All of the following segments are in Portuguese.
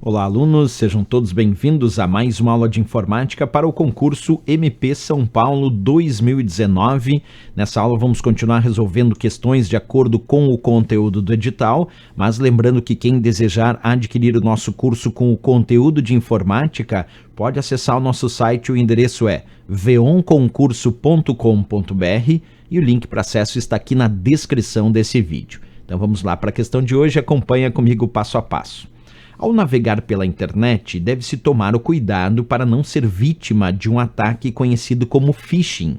Olá, alunos, sejam todos bem-vindos a mais uma aula de informática para o concurso MP São Paulo 2019. Nessa aula vamos continuar resolvendo questões de acordo com o conteúdo do edital, mas lembrando que quem desejar adquirir o nosso curso com o conteúdo de informática pode acessar o nosso site, o endereço é veonconcurso.com.br e o link para acesso está aqui na descrição desse vídeo. Então vamos lá para a questão de hoje, acompanha comigo passo a passo. Ao navegar pela internet, deve-se tomar o cuidado para não ser vítima de um ataque conhecido como phishing.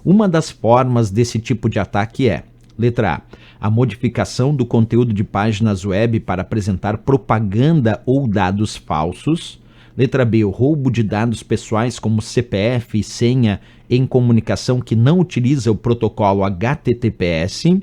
Uma das formas desse tipo de ataque é: letra A modificação do conteúdo de páginas web para apresentar propaganda ou dados falsos. Letra B, o roubo de dados pessoais como CPF e senha em comunicação que não utiliza o protocolo HTTPS.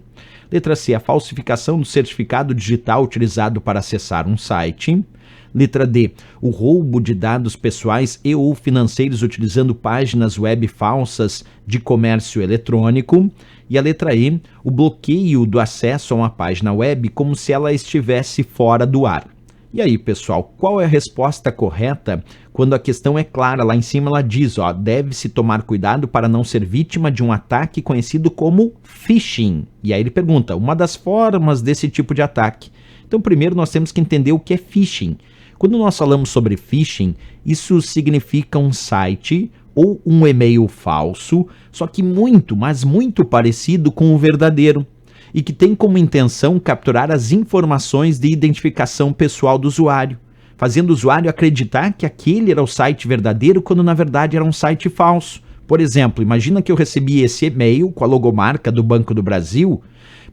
Letra C, a falsificação do certificado digital utilizado para acessar um site. Letra D, o roubo de dados pessoais e ou financeiros utilizando páginas web falsas de comércio eletrônico. E a letra E, o bloqueio do acesso a uma página web como se ela estivesse fora do ar. E aí, pessoal, qual é a resposta correta quando a questão é clara? Lá em cima ela diz, deve-se tomar cuidado para não ser vítima de um ataque conhecido como phishing. E aí ele pergunta, uma das formas desse tipo de ataque. Então, primeiro nós temos que entender o que é phishing. Quando nós falamos sobre phishing, isso significa um site ou um e-mail falso, só que muito, mas muito parecido com o verdadeiro, e que tem como intenção capturar as informações de identificação pessoal do usuário, fazendo o usuário acreditar que aquele era o site verdadeiro quando na verdade era um site falso. Por exemplo, imagina que eu recebi esse e-mail com a logomarca do Banco do Brasil,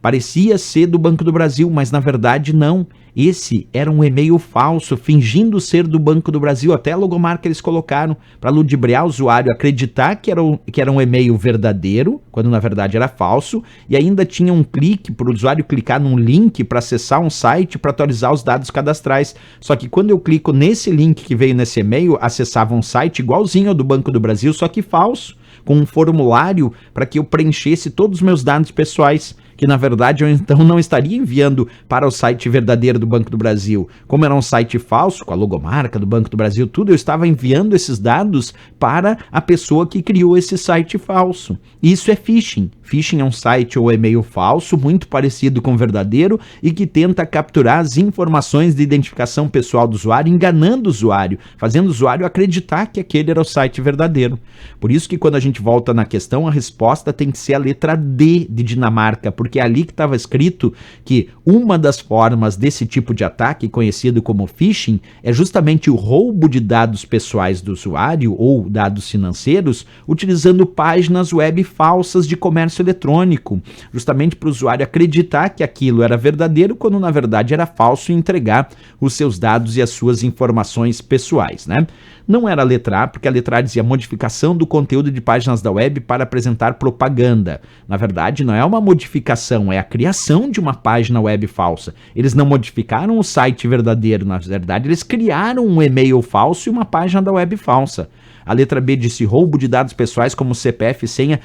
parecia ser do Banco do Brasil, mas na verdade não. Esse era um e-mail falso, fingindo ser do Banco do Brasil. Até a logomarca eles colocaram para ludibriar o usuário, acreditar que era um e-mail verdadeiro, quando na verdade era falso, e ainda tinha um clique para o usuário clicar num link para acessar um site para atualizar os dados cadastrais. Só que quando eu clico nesse link que veio nesse e-mail, acessava um site igualzinho ao do Banco do Brasil, só que falso, com um formulário para que eu preenchesse todos os meus dados pessoais, que na verdade eu então não estaria enviando para o site verdadeiro do Banco do Brasil. Como era um site falso, com a logomarca do Banco do Brasil, tudo, eu estava enviando esses dados para a pessoa que criou esse site falso. Isso é phishing. Phishing é um site ou e-mail falso, muito parecido com o verdadeiro, e que tenta capturar as informações de identificação pessoal do usuário, enganando o usuário, fazendo o usuário acreditar que aquele era o site verdadeiro. Por isso que quando a gente volta na questão, a resposta tem que ser a letra D de Dinamarca, porque é ali que estava escrito que uma das formas desse tipo de ataque, conhecido como phishing, é justamente o roubo de dados pessoais do usuário ou dados financeiros, utilizando páginas web falsas de comércio eletrônico, justamente para o usuário acreditar que aquilo era verdadeiro, quando na verdade era falso, e entregar os seus dados e as suas informações pessoais, né? Não era a letra A, porque a letra A dizia modificação do conteúdo de páginas da web para apresentar propaganda. Na verdade, não é uma modificação, é a criação de uma página web falsa. Eles não modificaram o site verdadeiro, na verdade, eles criaram um e-mail falso e uma página da web falsa. A letra B disse roubo de dados pessoais como CPF e senha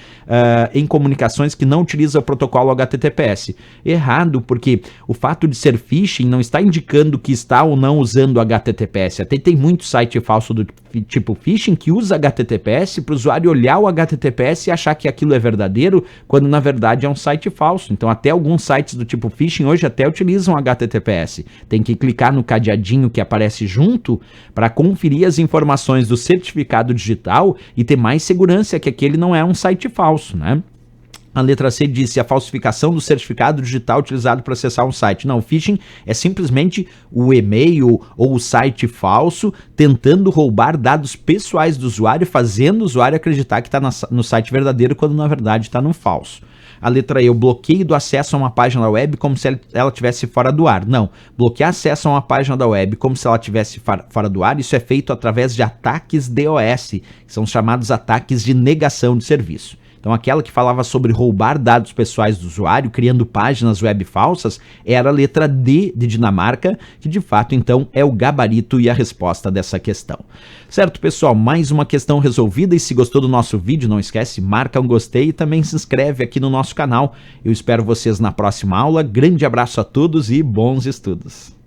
em comunicações que não utiliza o protocolo HTTPS. Errado, porque o fato de ser phishing não está indicando que está ou não usando o HTTPS. Até tem muito site falso do tipo phishing que usa HTTPS para o usuário olhar o HTTPS e achar que aquilo é verdadeiro, quando na verdade é um site falso. Então até alguns sites do tipo phishing hoje até utilizam HTTPS. Tem que clicar no cadeadinho que aparece junto para conferir as informações do certificado digital e ter mais segurança que aquele não é um site falso, né? A letra C disse a falsificação do certificado digital utilizado para acessar um site. Não, o phishing é simplesmente o e-mail ou o site falso tentando roubar dados pessoais do usuário, fazendo o usuário acreditar que está no site verdadeiro, quando na verdade está no falso. A letra E, o bloqueio do acesso a uma página web como se ela estivesse fora do ar. Não, bloquear acesso a uma página da web como se ela estivesse fora do ar, isso é feito através de ataques DOS, que são os chamados ataques de negação de serviço. Então aquela que falava sobre roubar dados pessoais do usuário, criando páginas web falsas, era a letra D de Dinamarca, que de fato então é o gabarito e a resposta dessa questão. Certo, pessoal? Mais uma questão resolvida, e se gostou do nosso vídeo, não esquece, marca um gostei e também se inscreve aqui no nosso canal. Eu espero vocês na próxima aula. Grande abraço a todos e bons estudos!